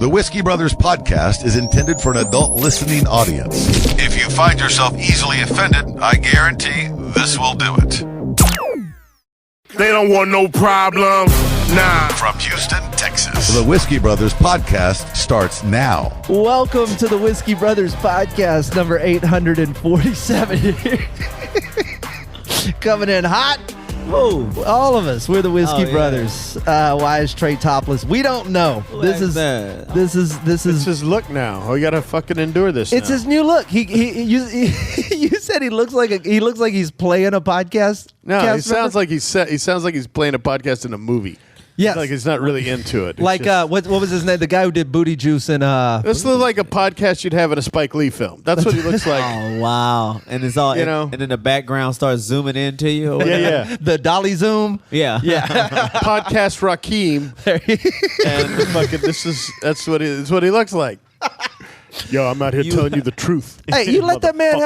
The Whiskey Brothers podcast is intended for an adult listening audience. If you find yourself easily offended, I guarantee this will do it. They don't want no problem. Nah. From Houston, Texas, the Whiskey Brothers podcast starts now. Welcome to the Whiskey Brothers podcast, number 847. Coming in hot. Whoa, all of us. We're the Whiskey Brothers. Why is Trey topless? We don't know. This is It's his look now. Oh, you gotta fucking endure this. It's now. his new look. You said he looks like he's playing a podcast. No, he sounds like he's playing a podcast in a movie. Yes. Like he's not really into it. It's like just, what was his name? The guy who did Booty Juice and this looks like a podcast you'd have in a Spike Lee film. That's what he looks like. Oh wow! And it's all and then the background starts zooming into you. Or yeah. the dolly zoom. yeah. Podcast Rakeem. And fucking that's what he looks like. Yo, I'm out here telling you the truth. Hey, you let that man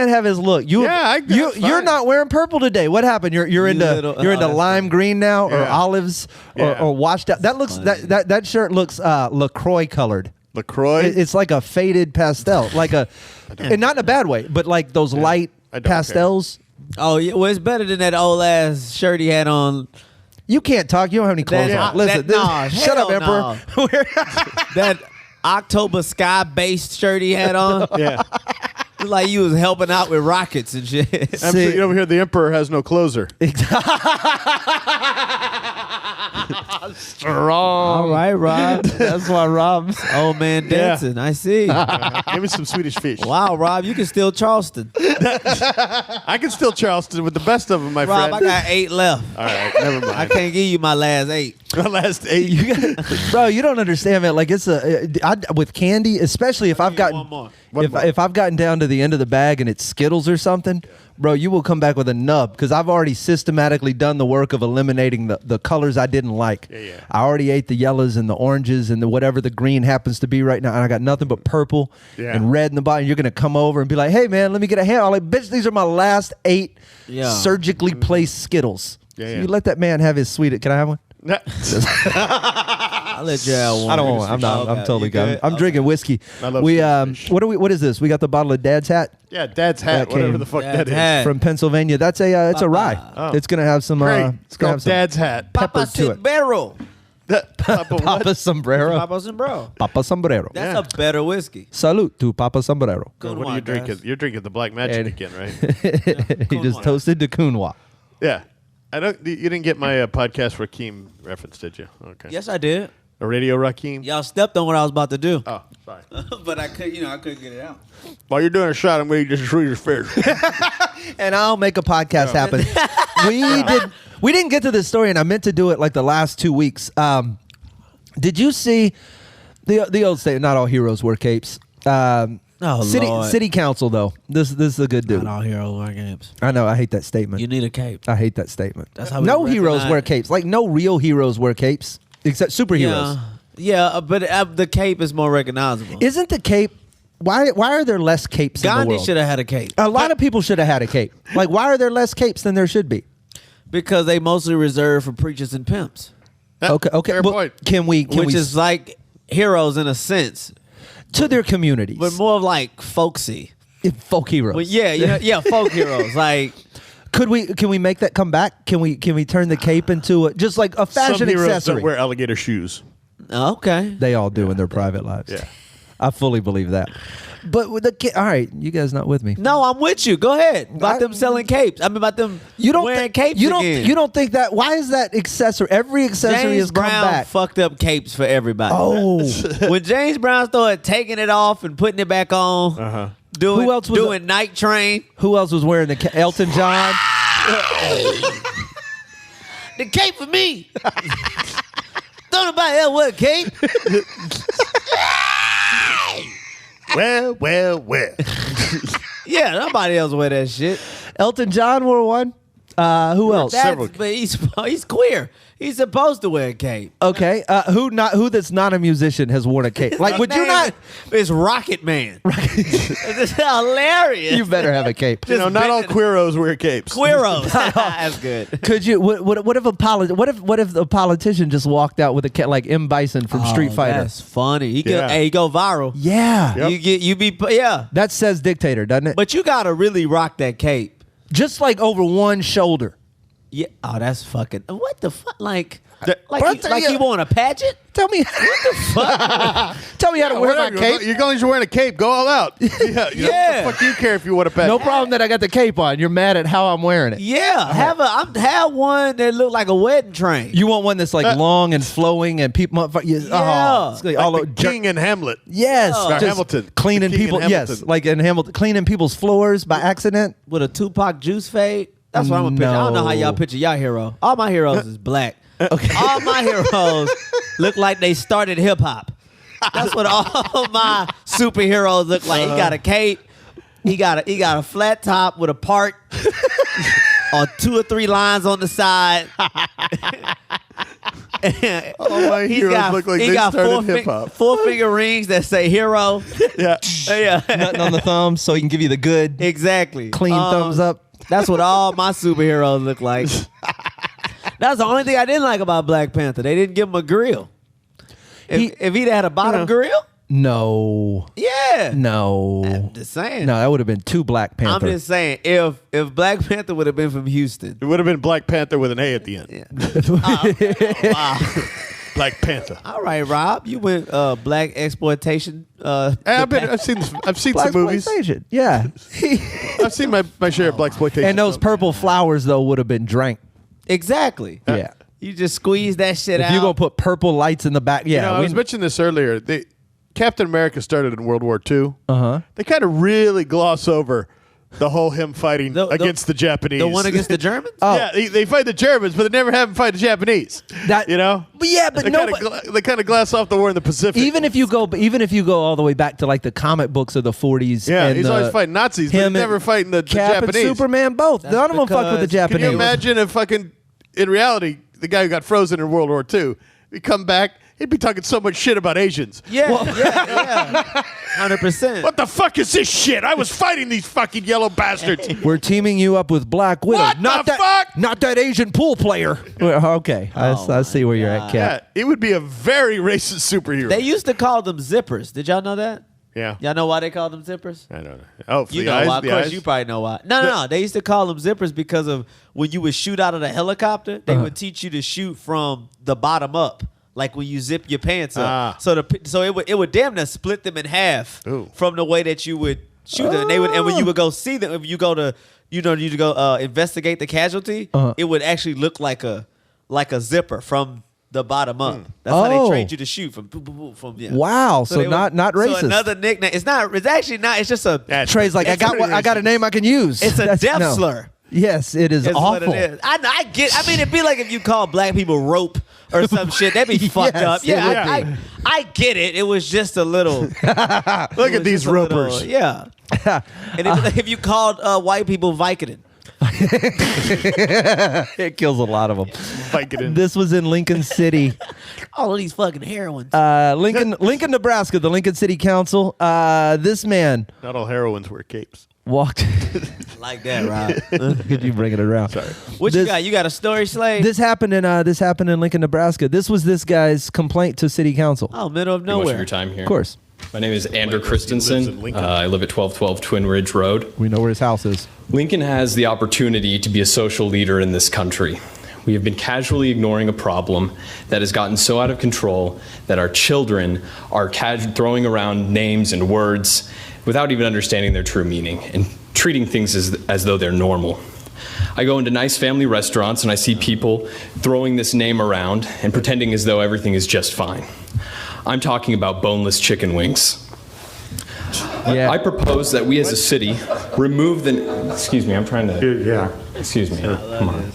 have his look. You're not wearing purple today. What happened? You're into lime green now, or olives, or washed out. That looks that shirt looks LaCroix colored. LaCroix. It's like a faded pastel, and not in a bad way, but like those light pastels. Okay. Oh yeah. Well, it's better than that old ass shirt he had on. You can't talk. You don't have any clothes on. Listen, shut up, Emperor. That October sky-based shirt he had on. Yeah. It's like you was helping out with rockets and shit. Absolutely. Over here, the Emperor has no closer. Strong. All right, Rob. That's why Rob's old man dancing. I see. Give me some Swedish fish. Wow, Rob, you can steal Charleston. I can steal Charleston with the best of them, my friend. Rob, I got 8 left. All right, never mind. I can't give you my last 8. My last 8. Bro, you don't understand, man. Like it's with candy, especially if I've gotten one more. If I've gotten down to the end of the bag and it's Skittles or something, bro, you will come back with a nub because I've already systematically done the work of eliminating the colors I didn't like. Yeah. I already ate the yellows and the oranges and whatever the green happens to be right now, and I got nothing but purple and red in the bottom. You're gonna come over and be like, "Hey, man, let me get a hand." I'm like, "Bitch, these are my last 8 surgically placed Skittles." So you let that man have his sweet. Can I have one? I'll let you have one. I don't want one. I'm not. I'm totally good. I'm drinking whiskey. I love fish. What is this? We got the bottle of Dad's Hat. Yeah, Dad's Hat, whatever the fuck that is. From Pennsylvania. That's it's a rye. Oh. It's gonna have some. Great. It's called Dad's Hat. Pepper to it. Sombrero. Papa Sombrero. Papa Sombrero. Papa Sombrero. That's a better whiskey. Salute to Papa Sombrero. What are you drinking? You're drinking the Black Magic again, right? He just toasted to Kunwa. Yeah. You didn't get my podcast Rakeem reference, did you? Okay. Yes, I did. A radio Rakeem? Y'all stepped on what I was about to do. Oh, sorry. But I couldn't get it out. While you're doing a shot, I'm going to just read your face. And I'll make a podcast happen. We didn't get to this story, and I meant to do it like the last 2 weeks. Did you see the old statement? Not all heroes wear capes. City council though. This is a good dude. Not all heroes wear capes. I know. I hate that statement. You need a cape. I hate that statement. That's how no we heroes recognize- wear capes. Like no real heroes wear capes except superheroes. Yeah, but the cape is more recognizable. Isn't the cape? Why are there less capes in the Gandhi world? should have had a cape. A lot of people should have had a cape. Like why are there less capes than there should be? Because they mostly reserved for preachers and pimps. Okay. Fair point. Can we? Which is like heroes in a sense. To their communities. But more of like folksy. Folk heroes. Well, yeah, folk heroes. Like, can we make that come back? Can we turn the cape into just like a fashion Some heroes accessory? don't wear alligator shoes. okay. They all do in their private lives. Yeah. I fully believe that. But with all right, you guys not with me. No, I'm with you. Go ahead. About them selling capes. I mean, about them wearing capes again. You don't think that? Why is that accessory? Every accessory James has come Brown back. fucked up capes for everybody. Oh, When James Brown started taking it off and putting it back on, doing Night Train. who else was wearing the Elton John? The cape for me. Don't nobody else wear a cape. Well. Yeah, nobody else wear that shit. Elton John wore one. Who else? But he's queer. He's supposed to wear a cape. Okay. Who that's not a musician has worn a cape? Like, would you not? It's Rocket Man. It's hilarious. You better have a cape. Not all queeros wear capes. Queeros. That's good. Could you? What if a politician just walked out with a cape like M. Bison from Street Fighter? That's funny. He go viral. Yeah. Yep. That says dictator, doesn't it? But you gotta really rock that cape. Just like over one shoulder. Yeah. Oh, that's fucking. What the fuck? Like you want a pageant? Tell me. What the fuck? Tell me how to wear my cape. You're going to wearing a cape. Go all out. Yeah. What the fuck do you care if you want a pageant? No problem that I got the cape on. You're mad at how I'm wearing it. Yeah. Have one that look like a wedding train. You want one that's like long and flowing and people. Yeah. It's like the King in Hamlet. Yes. Or Hamilton. Cleaning people. Yes. Like in Hamilton, cleaning people's floors by accident. With a Tupac juice fade. That's what I'm gonna picture. I don't know how y'all picture y'all hero. All my heroes is black. Okay. All my heroes look like they started hip hop. That's what all my superheroes look like. He got a cape. He got a flat top with a part or 2 or 3 lines on the side. All my heroes look like they started hip hop. 4-finger rings that say hero. Yeah. Nothing on the thumb, so he can give you the good, Exactly. clean thumbs up. That's what all my superheroes look like. That's the only thing I didn't like about Black Panther. They didn't give him a grill. If he'd had a bottom grill, no. Yeah. No. I'm just saying. No, that would have been too Black Panther. I'm just saying, if Black Panther would have been from Houston, it would have been Black Panther with an A at the end. Yeah. Wow. Black Panther. All right, Rob, you went black exploitation. I've seen some movies. Yeah. I've seen my share of black exploitation. And those purple flowers though would have been drank. Exactly. Yeah. You just squeeze that shit out. If you're gonna put purple lights in the back, yeah. I was mentioning this earlier. Captain America started in World War II. They kind of really gloss over the whole him fighting against the Japanese. The one against the Germans? Yeah, they fight the Germans, but they never have him fight the Japanese. They kind of glass off the war in the Pacific. Even if you go all the way back to like the comic books of the 40s. Yeah, and he's always fighting Nazis, but he's never fighting the Cap Japanese. And Superman both. None of them fuck with the Japanese. Can you imagine if in reality, the guy who got frozen in World War II, he'd come back, he'd be talking so much shit about Asians. Yeah, 100%. What the fuck is this shit? I was fighting these fucking yellow bastards. We're teaming you up with Black Widow. What the fuck? Not that Asian pool player. Okay, I see where you're at, Cap. Yeah, it would be a very racist superhero. They used to call them zippers. Did y'all know that? Yeah. Y'all know why they called them zippers? I don't know. Oh, for you the know eyes, why. Of course, eyes? you probably know why. No. They used to call them zippers because of when you would shoot out of the helicopter, they would teach you to shoot from the bottom up. Like when you zip your pants up, so it would damn near split them in half from the way that you would shoot them. And when you would go see them, if you go to investigate the casualty, it would actually look like a zipper from the bottom up. That's how they trained you to shoot from. Wow, so not racist. So another nickname. It's not. It's actually not. It's just a. Trey's like I got a name I can use. It's a death slur. Yes, it is awful. What it is. I get. I mean, it'd be like if you call black people rope or some shit. That'd be fucked up. Yeah, I get it. It was just a little. Look at these ropers. And if you called white people Vicodin. It kills a lot of them. Vicodin. This was in Lincoln City. All of these fucking heroines. Lincoln, Nebraska, the Lincoln City Council. This man. Not all heroines wear capes. Walked. Like that, Rob. Could you bring it around? Sorry. What you got? You got a story, Slade? This happened in Lincoln, Nebraska. This was this guy's complaint to City Council. Oh, middle of Much nowhere. of your time here. Of course. My name is Andrew Christensen. I live at 1212 Twin Ridge Road. We know where his house is. Lincoln has the opportunity to be a social leader in this country. We have been casually ignoring a problem that has gotten so out of control that our children are throwing around names and words without even understanding their true meaning and treating things as though they're normal. I go into nice family restaurants and I see people throwing this name around and pretending as though everything is just fine. I'm talking about boneless chicken wings. Yeah. I propose that we as a city remove the... Excuse me, I'm trying to... Yeah. Excuse me. Come on.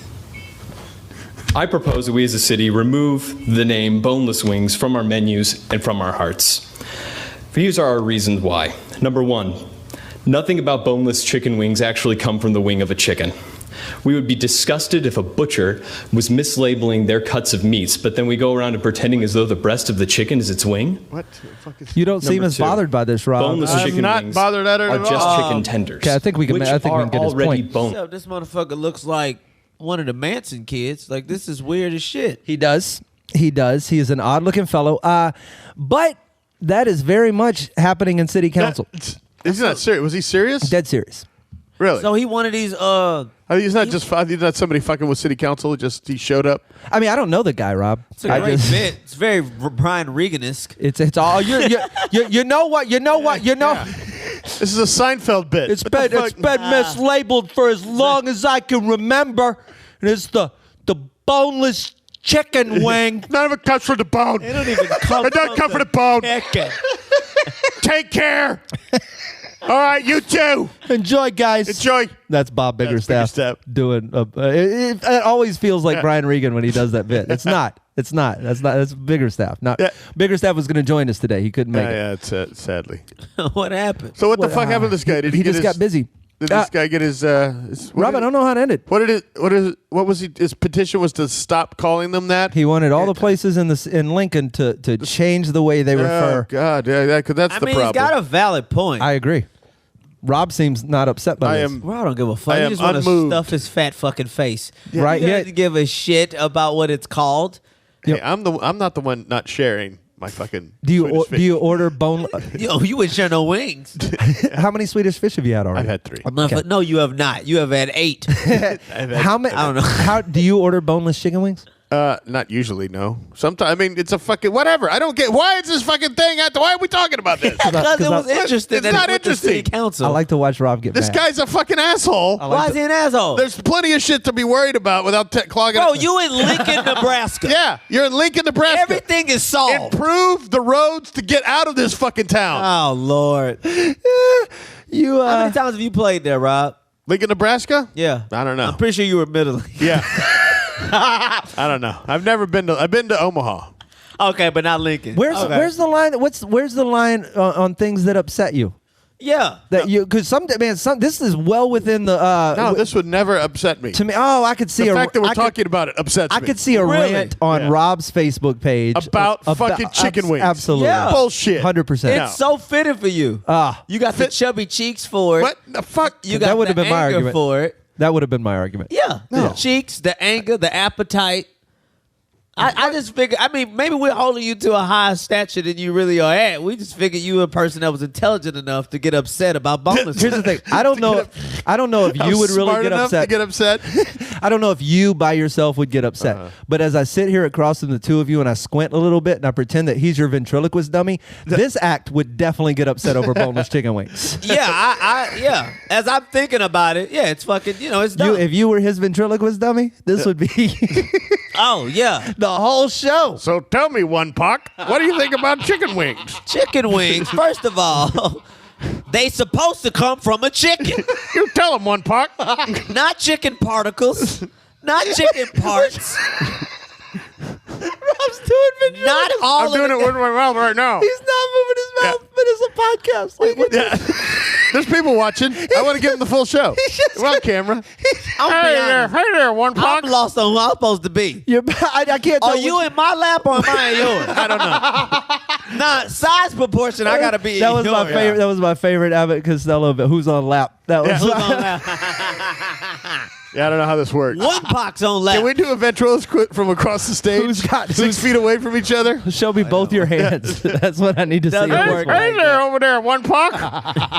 I propose that we as a city remove the name boneless wings from our menus and from our hearts. These are our reasons why. Number one, nothing about boneless chicken wings actually come from the wing of a chicken. We would be disgusted if a butcher was mislabeling their cuts of meats, but then we go around and pretending as though the breast of the chicken is its wing. What the fuck is You don't seem Number as two. bothered by this, Rob. Boneless I'm chicken not wings bothered at it are at just all. chicken tenders. Okay, I think we can- which I think we are can get his already point. boned. Except this motherfucker looks like one of the Manson kids. Like, this is weird as shit. He does. He does. He is an odd-looking fellow. But that is very much happening in city council. He's not serious. Was he serious? Dead serious. Really? So he one of these. I mean, he's not just. He's not somebody fucking with city council. He showed up. I mean, I don't know the guy, Rob. It's a great bit. It's very Brian Regan-esque. It's all you know what you know. This is a Seinfeld bit. It's What the been fuck? mislabeled for as long as I can remember. And it's the boneless chicken wing. None of it comes from the bone. They don't even come. It doesn't come from the bone. chicken. Take care. All right, you too. Enjoy, guys. Enjoy. That's Bob Biggerstaff Biggerstaff. doing. It always feels like Brian Regan when he does that bit. It's not. It's not. That's Biggerstaff. Not Biggerstaff was going to join us today. He couldn't make it. Yeah, it's sadly. What happened? So what the fuck happened to this guy? Did He get just his- got busy. Did this guy get his? Rob, I don't know how it ended. What was he? His petition was to stop calling them that. He wanted all the places in Lincoln to change the way they refer. Oh God, yeah, 'cause that's I the mean, problem. he's got a valid point. I agree. Rob seems not upset by I this. am. Well, I don't give a fuck. I He am just want to unmoved. stuff his fat fucking face. Right, He yeah. doesn't give a shit about what it's called. Hey, I'm not the one not sharing my fucking. Do Swedish fish. you order bone? Yo, you wouldn't share no wings. How many Swedish fish have you had already? I've had 3. No, you have not. You have had 8. How many? I don't know. How do you order boneless chicken wings? Not usually. No. Sometimes. I mean, it's a fucking whatever. I don't get. Why is this fucking thing? Why are we talking about this? Because it was interesting. It's that not it went to city interesting. council. I like to watch Rob get This mad. guy's a fucking asshole. Why is he an asshole? There's plenty of shit to be worried about without clogging. Bro, up. you in Lincoln, Nebraska. Yeah, you're in Lincoln, Nebraska. Everything is solved. Improve the roads to get out of this fucking town. Oh, Lord. You How many times have you played there, Rob? Lincoln, Nebraska? Yeah. I don't know. I'm pretty sure you were middle. Yeah. I don't know. I've been to Omaha. Okay, but not Lincoln. where's the line? Where's the line on things that upset you? Yeah. That you because this is well within the No, this would never upset me. to me. Oh, I could see The a fact that we're I could- talking about it upsets I me. could see a Really? rant on Yeah. Rob's Facebook page About fucking chicken wings. Absolutely, Yeah. Bullshit. 100%. It's so fitting for you. You got the chubby cheeks for it. What the fuck? You That got would've the been my anger argument. for it. That would have been my argument. Yeah. The cheeks, the anger, the appetite. I just figured, I mean, maybe we're holding you to a higher stature than you really are at. We just figured you were a person that was intelligent enough to get upset about boneless. Here's the thing. I don't know if I'm you would really smart get enough upset. to get upset. I don't know if you by yourself would get upset. But as I sit here across from the two of you and I squint a little bit and I pretend that he's your ventriloquist dummy, this act would definitely get upset over boneless chicken wings. Yeah. As I'm thinking about it, yeah, it's fucking, it's dumb. If you were his ventriloquist dummy, this would be Oh, yeah. the whole show. So tell me, One Puck, what do you think about chicken wings? Chicken wings, first of all, they supposed to come from a chicken. You tell him, One Puck. Not chicken particles. Not chicken parts. Rob's doing ventriloquist. Not all I'm doing of it with my mouth right now. He's not moving his mouth, but it's a podcast. Like, what Yeah. There's people watching. I want to give them the full show. We're on camera. I'm Hey there, One Puck. I'm lost on who I'm supposed to be. I can't tell Are you in my lap or am I in yours? I don't know. Nah, size proportion, I gotta be That in was my yours. favorite. That was my favorite Abbott Costello bit. Who's on lap? That was Who's on lap? Yeah, I don't know how this works. One pox on lap. Can we do a ventriloquist quit from across the stage? Who's got- 6 feet away from each other? Show me both your hands. That's what I need to see. Doesn't on this work. one. Hey there, over there, One Puck.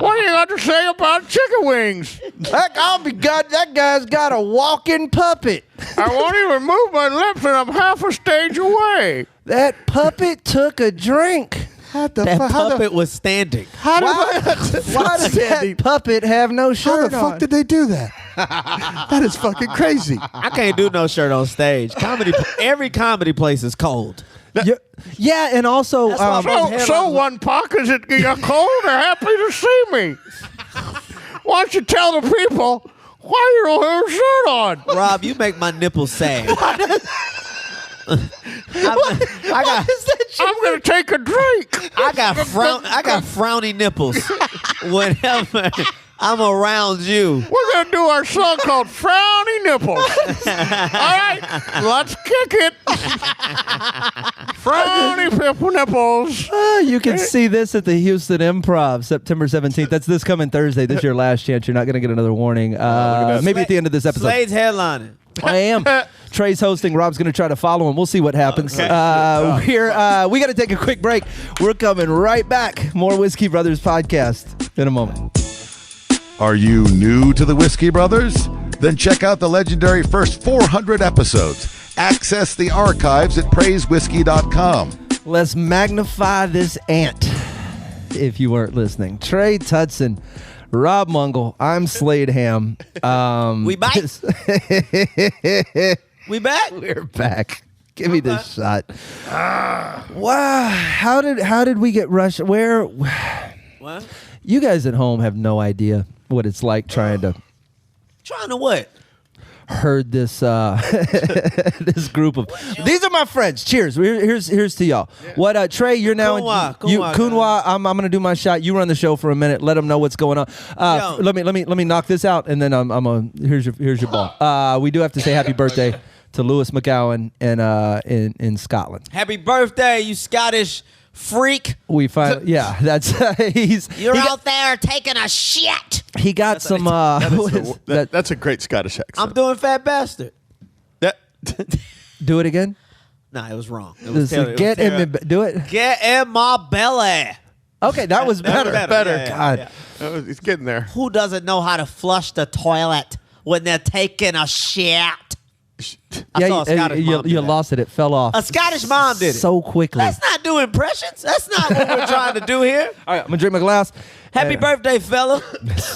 What do you got to say about chicken wings? I'll be God. That guy's got a walking puppet. I won't even move my lips, and I'm half a stage away. That puppet took a drink. How the That puppet was standing. Why does that puppet have no How shirt the fuck on? did they do that? That is fucking crazy. I can't do no shirt on stage. Every comedy place is cold. Yeah, and also, So One Puck, is it you're cold or happy to see me? Why don't you tell the people why you don't have a shirt on? Rob, you make my nipples sag. I'm gonna take a drink. I got frowny nipples. I'm around you. We're going to do our song called Frowny Nipples. All right, let's kick it. Frowny nipples. You can see this at the Houston Improv, September 17th. That's this coming Thursday. This is your last chance. You're not going to get another warning. Maybe at the end of this episode. Slade's headlining. I am. Trey's hosting. Rob's going to try to follow him. We'll see what happens. We got to take a quick break. We're coming right back. More Whiskey Brothers podcast in a moment. Are you new to the Whiskey Brothers? Then check out the legendary first 400 episodes. Access the archives at praisewhiskey.com. Let's magnify this ant, if you weren't listening. Trey Tutson, Rob Mungle, I'm Slade Ham. We back? We back? We're back. Give me this shot. Wow. How did we get rushed? Where? What? You guys at home have no idea what it's like trying to what? herd this this group of. These are my friends. Cheers. Here's to y'all. What Trey? You're now Kunwa. I'm gonna do my shot. You run the show for a minute. Let them know what's going on. Let me knock this out, and then here's your ball. We do have to say happy birthday to Lewis McGowan in Scotland. Happy birthday, you Scottish freak. We find that's You're out there taking a shit. He got some. That's a great Scottish accent. I'm doing Fat Bastard. Do it again. Nah, it was wrong. It Do it. Get in my belly. Okay, that was better. Better. God. It's getting there. Who doesn't know how to flush the toilet when they're taking a shit? I saw a Scottish mom do you that. lost it. It fell off. A Scottish mom did it so quickly. Let's not do impressions. That's not what we're trying to do here. All right, I'm gonna drink my glass. Happy birthday, fella.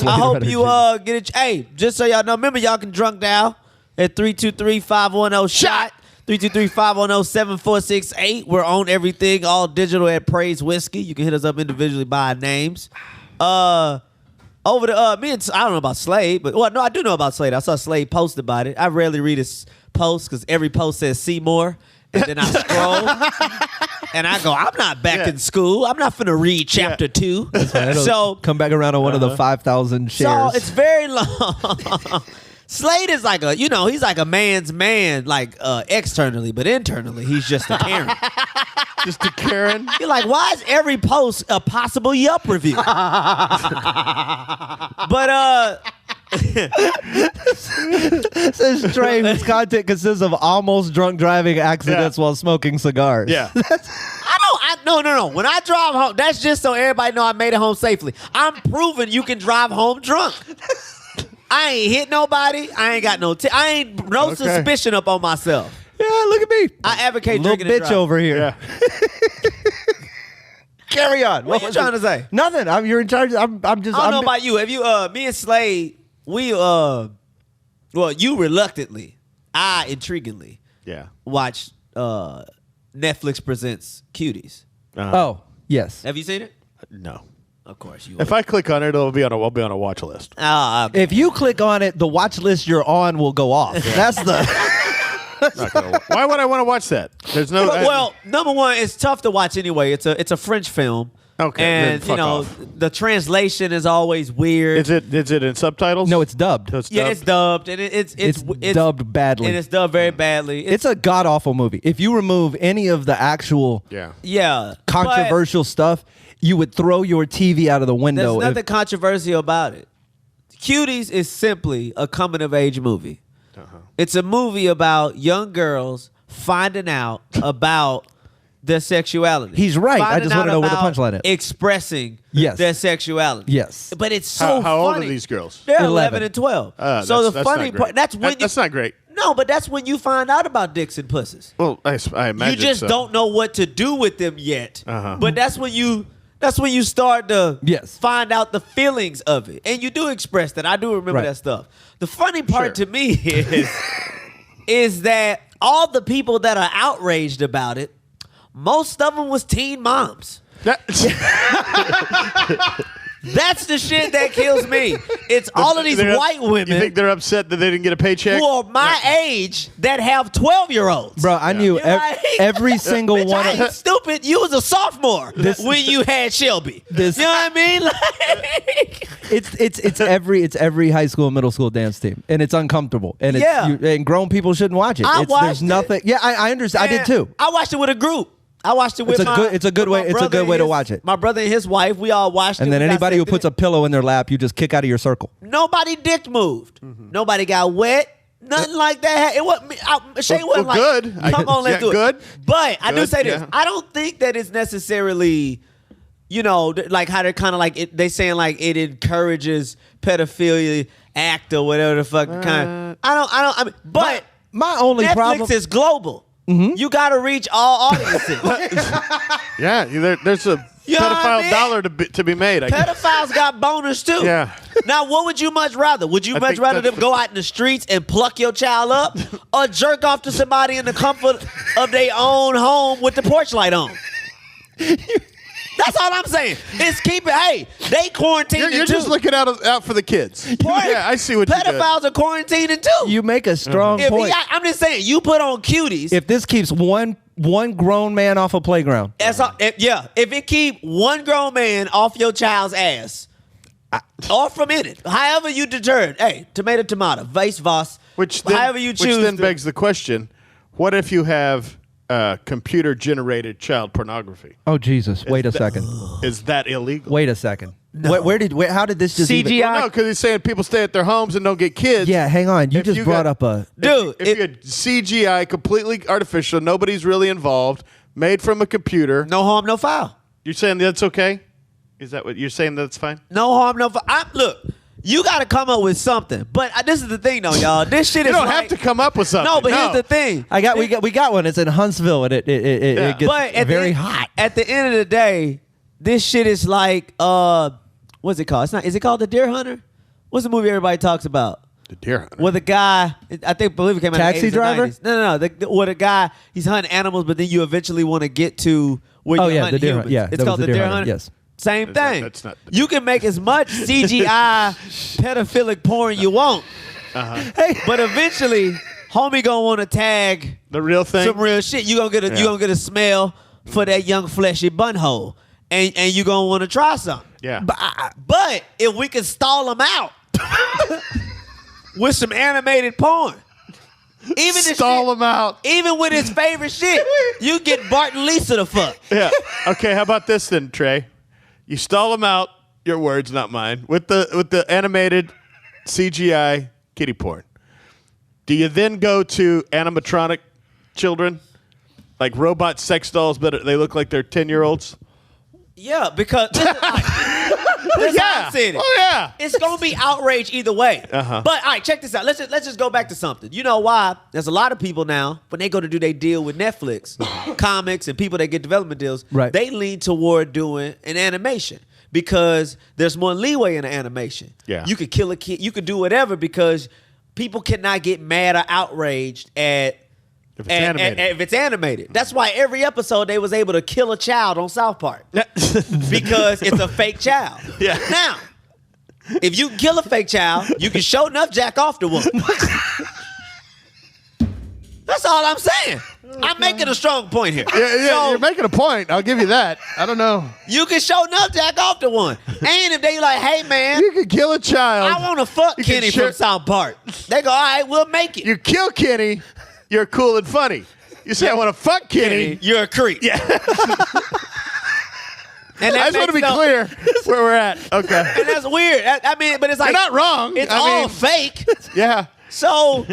I hope you get it. Hey, just so y'all know, remember y'all can drunk dial at 323-510-SHOT. 323-510-7468. We're on everything, all digital at Praise Whiskey. You can hit us up individually by names. Over the I don't know about Slade, but I do know about Slade. I saw Slade post about it. I rarely read his post because every post says see more. And then I scroll and I go, I'm not back in school. I'm not finna read chapter 2. So come back around on one of the 5,000 shares. So it's very long. Slade is like he's like a man's man, like externally, but internally he's just a Karen. Just a Karen. You're like, why is every post a possible Yelp review? But Says Trey, whose content consists of almost drunk driving accidents while smoking cigars. Yeah. No. When I drive home, that's just so everybody know I made it home safely. I'm proving you can drive home drunk. I ain't hit nobody. I ain't got no suspicion up on myself. Yeah, look at me. I advocate little drinking and bitch driving. over here. Yeah. Carry on. What you trying to say? Nothing. You're in charge. I'm just. I don't know about you. If you, me and Slade, we, you reluctantly, I intriguingly, watched Netflix presents Cuties. Oh yes. Have you seen it? No. Of course you. If I click on it, I'll be on a watch list. Okay. If you click on it, the watch list you're on will go off. That's the. Why would I want to watch that? There's no. Well, number one, it's tough to watch anyway. It's a French film. Okay, and then fuck off. The translation is always weird. Is it in subtitles? No, it's dubbed. So it's dubbed, and it's dubbed badly, and it's dubbed very badly. It's a god awful movie. If you remove any of the actual controversial stuff, you would throw your TV out of the window. There's nothing controversial about it. Cuties is simply a coming of age movie. It's a movie about young girls finding out about their sexuality. He's right. I just want to know where the punchline is. Expressing their sexuality. Yes. But it's so How funny. old are these girls? They're 11 and 12. So the funny part, that's not great. No, but that's when you find out about dicks and pussies. Well, I imagine you just don't know what to do with them yet. But that's when you start to find out the feelings of it. And you do express that. I do remember that stuff. The funny part to me is that all the people that are outraged about it, most of them was teen moms. That's the shit that kills me. It's all of these white women. You think they're upset that they didn't get a paycheck? Who are my age that have 12-year-olds. Bro, I knew every single Bitch, one I of ain't stupid. You was a sophomore when you had Shelby. You know what I mean? Like, it's every high school and middle school dance team, and it's uncomfortable, and and grown people shouldn't watch it. There's nothing. Yeah, I understand. Man, I did too. I watched it with a group. I watched it with it's a good way to watch it. My brother and his wife, we all watched it. And then anybody who puts a pillow in their lap, you just kick out of your circle. Nobody dick moved. Nobody got wet. Nothing like that. It wasn't. Shane wasn't like, good. Come on, let's do it. Good. But I do say this. Yeah. I don't think that it's necessarily, like how they're kind of like they saying like it encourages pedophilia act or whatever the fuck kind. I mean, but my only Netflix problem is global. You got to reach all audiences. Yeah, there's a pedophile dollar to be made. I guess. Pedophiles got bonus too. Yeah. Now, what would you much rather? Would you much rather them go out in the streets and pluck your child up, or jerk off to somebody in the comfort of their own home with the porch light on? That's all I'm saying. It's keep it. Hey, they quarantining You're too. just looking out for the kids. Yeah, I see what you did. Pedophiles are quarantining too. You make a strong point. I'm just saying, you put on Cuties. If this keeps one grown man off a playground, That's all, if it keep one grown man off your child's ass, or from in it, however you determine. Hey, tomato, vice versa. However you choose. Which then begs the question: what if you have computer-generated child pornography? oh Jesus! Wait a second. Is that illegal? Wait a second. No. How did this just CGI? even? No, because he's saying people stay at their homes and don't get kids. Yeah, hang on. You If just you brought got- up a. Dude, If you had CGI, completely artificial, nobody's really involved, made from a computer, no harm, no foul. you're saying that's okay? Is that what you're saying? That's fine? No harm, no foul. Look, you got to come up with something. But this is the thing, though, y'all. This shit You is don't like, have to come up with something. No, but here's the thing. We got one. It's in Huntsville, and it gets But at very the, hot. At the end of the day, this shit is like what's it called? It's not. Is it called The Deer Hunter? What's the movie everybody talks about? The Deer Hunter. Where the guy, believe it came out Taxi in the 80s or Driver? 90s. No. Where the guy, he's hunting animals, but then you eventually want to get to where Oh, you're yeah, hunting the Deer humans. Hunter. Yeah, It's that called was The Deer Hunter. Yes. Same thing. That's not the You can make as much CGI pedophilic porn you want. Hey, but eventually, homie gonna want to tag The real thing? some real shit. You gonna get a smell for that young fleshy butthole, and you gonna want to try something. Yeah. But if we can stall them out with some animated porn, even Stall them out. even with his favorite shit, you get Bart and Lisa to fuck. Yeah. Okay, how about this then, Trey? You stall them out, your words, not mine, with the animated CGI kitty porn. Do you then go to animatronic children? Like robot sex dolls, but they look like they're 10-year-olds? Yeah, because that's how I'm saying it. Oh, yeah. It's gonna be outrage either way. Uh-huh. But all right, check this out. Let's just go back to something. You know why? There's a lot of people now when they go to do their deal with Netflix, comics, and people that get development deals. Right. They lean toward doing an animation because there's more leeway in the animation. Yeah. You could kill a kid. You could do whatever because people cannot get mad or outraged at. If it's animated. If it's animated. That's why every episode they was able to kill a child on South Park. Because it's a fake child. Yeah. Now, if you kill a fake child, you can show enough jack off the woman. That's all I'm saying. I'm making a strong point here. Yeah, So, you're making a point. I'll give you that. I don't know. you can show enough jack off the one. And if they like, hey man, You could kill a child. I want to fuck You can Kenny share- from South Park. They go, all right, we'll make it. You kill Kenny, you're cool and funny. You say, I want to fuck Kenny. You're a creep. Yeah. And I just want to be clear where we're at. Okay. And that's weird. I mean, but it's like You're not wrong. It's I all mean, fake. Yeah. So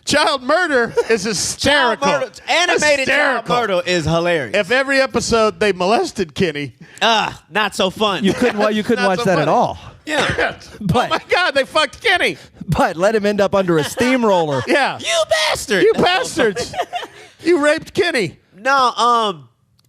Child murder is hysterical. animated child Hysterical. murder is hilarious. If every episode they molested Kenny. Not so fun. You couldn't watch Not so that at funny. all. yeah. But Oh my God, they fucked Kenny. but let him end up under a steamroller. Yeah. You bastard. You bastards. You raped Kenny. No,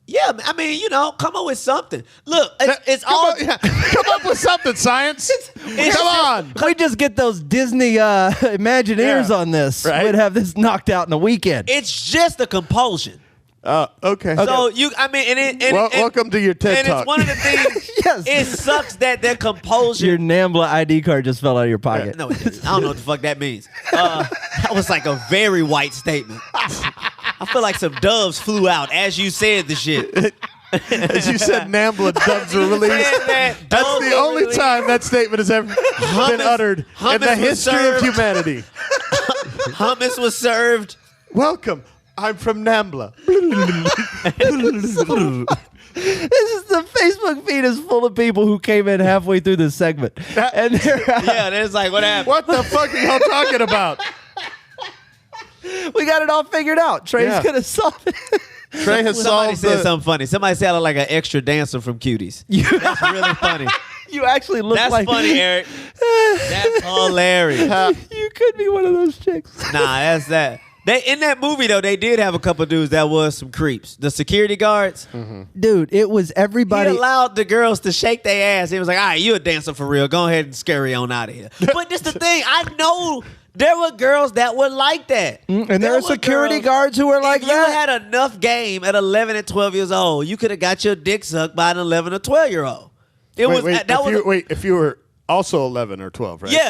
yeah, I mean, come up with something. Look, it's all. Come up with something, science. Come on. We just get those Disney Imagineers Yeah. on this. Right. We'd have this knocked out in a weekend. It's just a compulsion. Okay. So welcome to your TED and Talk. it's one of the things. Yes. It sucks that their composure. Your NAMBLA ID card just fell out of your pocket. No, it didn't. I don't know what the fuck that means. That was like a very white statement. I feel like some doves flew out as you said the shit. As you said, NAMBLA doves were released. That's the only time that statement has ever been uttered in the history of humanity. Hummus was served. Welcome. I'm from NAMBLA. The Facebook feed is full of people who came in halfway through this segment. And There's like, what happened? What the fuck are y'all talking about? we got it all figured out. Trey's going to solve it. Trey has Somebody solved said something funny. Somebody said I look like an extra dancer from Cuties. That's really funny. You actually look That's like... funny, Eric. That's hilarious. You could be one of those chicks. Nah, that's that. In that movie, though, they did have a couple dudes that was some creeps. The security guards. Dude, it was everybody... He allowed the girls to shake their ass. He was like, all right, you a dancer for real. Go ahead and scurry on out of here. But this the thing. I know there were girls that were like that. And there are security guards who were like if that. you had enough game at 11 and 12 years old, you could have got your dick sucked by an 11 or 12-year-old. If you were also 11 or 12, right? Yeah.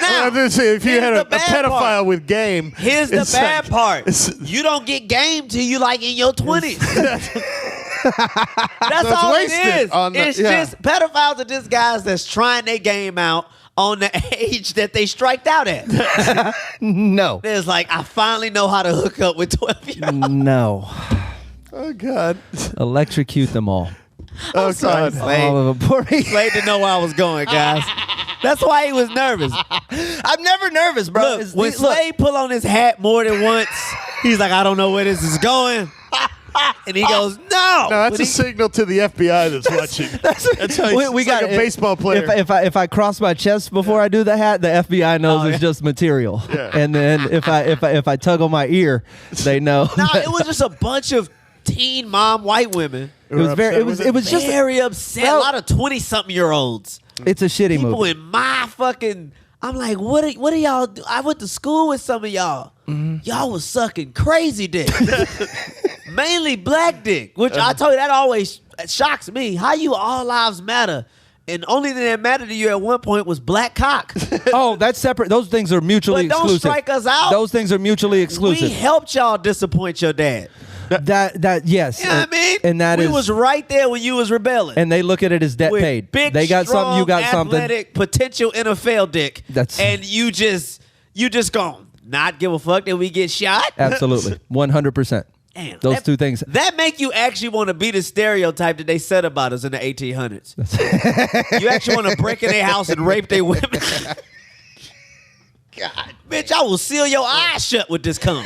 Now, if you had a pedophile part. with game. Here's the bad part. You don't get game till you like in your 20s. That's So all it's it wasted is. on the- It's yeah. just pedophiles are just guys that's trying their game out on the age that they striked out at. No. It's like, I finally know how to hook up with 12-year-olds. No. Oh, God. Electrocute them all. Oh, sorry, God. Slade. All of them. Slade didn't know where I was going, guys. That's why he was nervous. I'm never nervous, bro. Look, when Slade pull on his hat more than once, he's like, I don't know where this is going. And he goes, no. No, that's a signal to the FBI that's watching. That's how we got like a baseball player. If I cross my chest before I do the hat, the FBI knows it's just material. Yeah. And then if I tug on my ear, they know. No, it was just a bunch of teen mom white women. It was very. It was just very upset. Well, a lot of 20-something-year-olds. It's a shitty People movie. in my fucking. I'm like, what are y'all do? I went to school with some of y'all. Y'all was sucking crazy dick. Mainly black dick, which I told you that always shocks me. How you all lives matter, and only thing that mattered to you at one point was black cock. Oh, that's separate. Those things are mutually But don't exclusive. strike us out. Those things are mutually exclusive. We helped y'all disappoint your dad. That yes. You know what I mean? And that we is. was right there when you was rebelling. And they look at it as debt With paid. Big, They got strong, something. You got athletic, something. potential NFL dick. That's- you just gone. Not give a fuck that we get shot. Absolutely, 100%. Damn, Those two things. That make you actually want to be the stereotype that they said about us in the 1800s. You actually want to break in their house and rape their women. God, bitch, I will seal your eyes shut with this cum.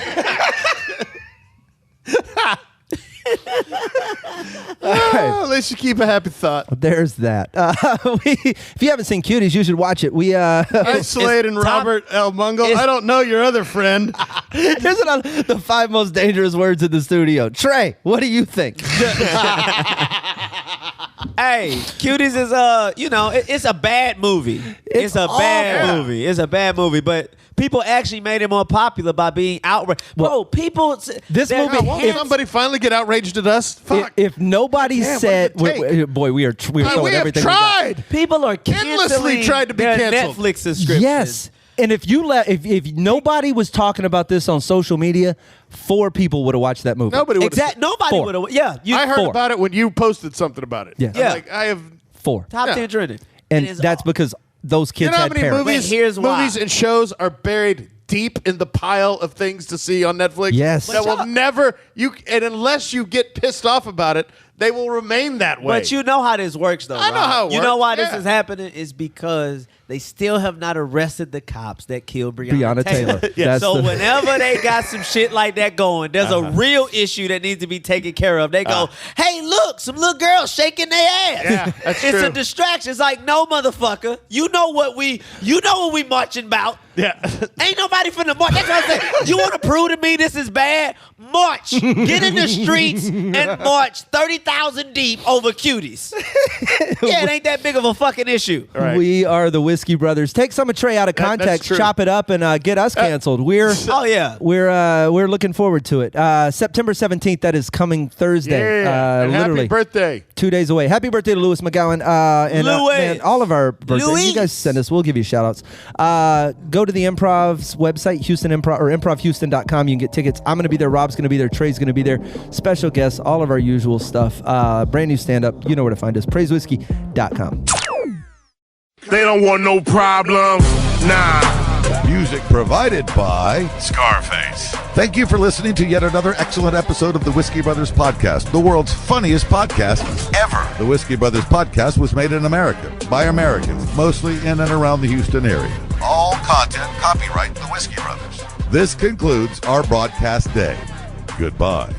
At least you keep a happy thought. There's that. If you haven't seen Cuties, you should watch it. Hi, Slade and Robert L. Mungle. I don't know your other friend. Here's the 5 most dangerous words in the studio. Trey, what do you think? Hey, Cuties is it's a bad movie. It's a bad movie. It's a bad movie, but people actually made it more popular by being outraged. Bro, people. This movie. Won't somebody finally get outraged at us? Fuck. If nobody said, what did it take? boy, we are throwing we have everything. we got. tried. People are Endlessly canceling tried to be their canceled. Netflix subscriptions. Yes. And if nobody was talking about this on social media, 4 people would have watched that movie. Nobody would. Exactly. Nobody 4. would have. Yeah. I heard 4. about it when you posted something about it. Yeah. I'm like, I have. 4. Top Yeah. 10 trending. And It is that's all- because those kids You know how had many parents. movies, But here's why. movies and shows are buried deep in the pile of things to see on Netflix? Yes. That will never and unless you get pissed off about it, they will remain that way. But you know how this works, though. I know Rob. how it You know works, why this yeah. is happening is because they still have not arrested the cops that killed Breonna Taylor. Yeah. That's So the- whenever they got some shit like that going, there's a real issue that needs to be taken care of. They go, hey, look, some little girls shaking their ass. Yeah, that's it's true. a distraction. It's like, no, motherfucker. You know what we marching about. Yeah. Ain't nobody finna march. That's what I say. You want to prove to me this is bad? March. Get in the streets and march. 30,000 1,000 deep over Cuties. Yeah, it ain't that big of a fucking issue. Right. We are the Whiskey Brothers. Take some of Trey out of context, true. chop it up, and get us canceled. We're we're looking forward to it. September 17th. That is coming Thursday. Yeah. And literally happy birthday. 2 days away. Happy birthday to Louis McGowan. And man, all of our birthdays. Louis. You guys send us. We'll give you shout outs. Go to the Improv's website, Houston Improv or improvhouston.com. You can get tickets. I'm going to be there. Rob's going to be there. Trey's going to be there. Special guests, all of our usual stuff. Brand new stand up. You know where to find us. PraiseWhiskey.com. They don't want no problems. Nah. Music provided by Scarface. Thank you for listening to yet another excellent episode of the Whiskey Brothers Podcast, the world's funniest podcast ever. The Whiskey Brothers Podcast was made in America by Americans, mostly in and around the Houston area. All content copyright the Whiskey Brothers. This concludes our broadcast day. Goodbye.